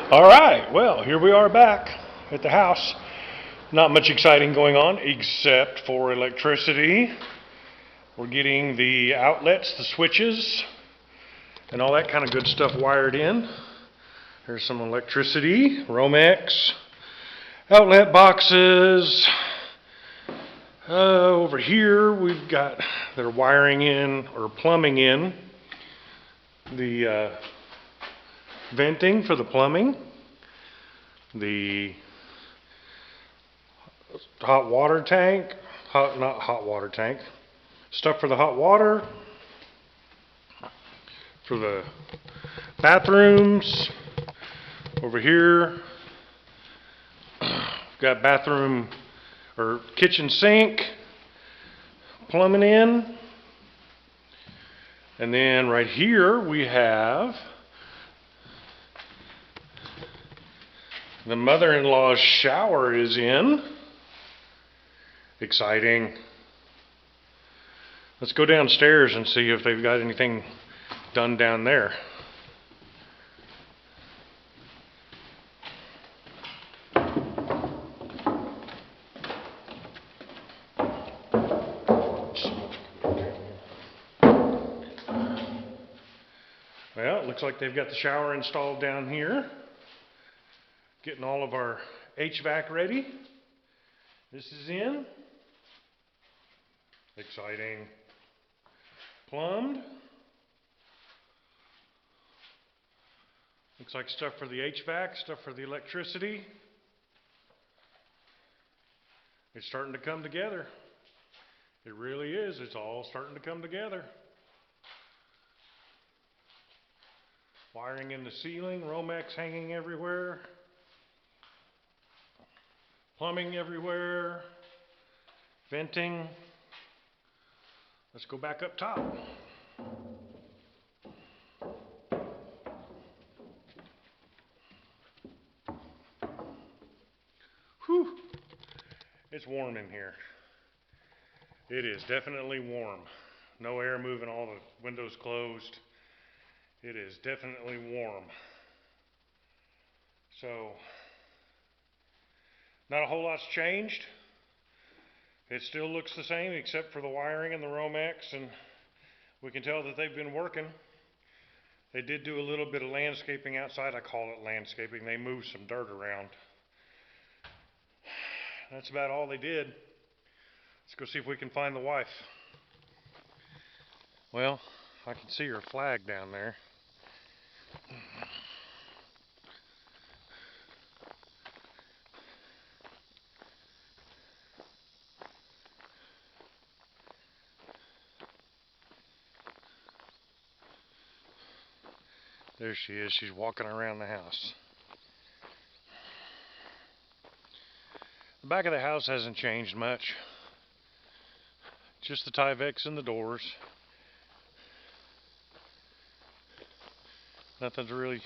All right, well, here we are back at the house. Not much exciting going on except for electricity. We're getting the outlets, the switches, and all that kind of good stuff wired in. There's some electricity, Romex, outlet boxes. Over here we've got, they're wiring in or plumbing in the venting for the plumbing, the hot water tank, not hot water tank, stuff for the hot water, for the bathrooms. Over here, we've got bathroom or kitchen sink, plumbing in. And then right here we have the mother-in-law's shower is in. Exciting. Let's go downstairs and see if they've got anything done down there. Well, it looks like they've got the shower installed down here. Getting all of our HVAC ready. This is in. Exciting. Plumbed. Looks like stuff for the HVAC, stuff for the electricity. It's starting to come together. It really is. It's all starting to come together. Wiring in the ceiling, Romex hanging everywhere. Plumbing everywhere. Venting. Let's go back up top. Whew. It's warm in here. It is definitely warm. No air moving, all the windows closed. It is definitely warm. So, not a whole lot's changed. It still looks the same except for the wiring and the Romex, and we can tell that they've been working. They did do a little bit of landscaping outside. I call it landscaping. They moved some dirt around. That's about all they did. Let's go see if we can find the wife. Well, I can see her flag down there. There she is. She's walking around the house. The back of the house hasn't changed much. Just the Tyvek and the doors. Nothing's really,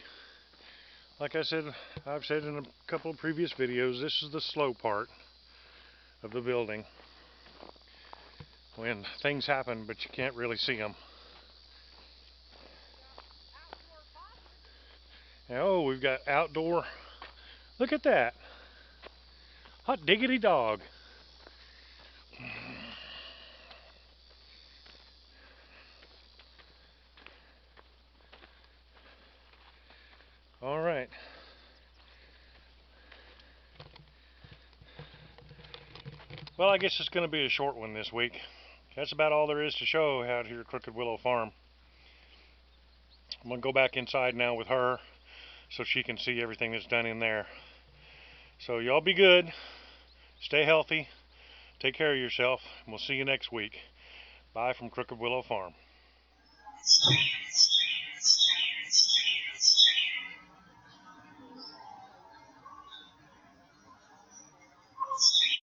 like I said, I've said in a couple of previous videos, this is the slow part of the building. When things happen, but you can't really see them. Oh, we've got outdoor. Look at that. Hot diggity dog. All right. Well, I guess it's going to be a short one this week. That's about all there is to show out here at Crooked Willow Farm. I'm going to go back inside now with her so she can see everything that's done in there. So y'all be good. Stay healthy. Take care of yourself. And we'll see you next week. Bye from Crooked Willow Farm.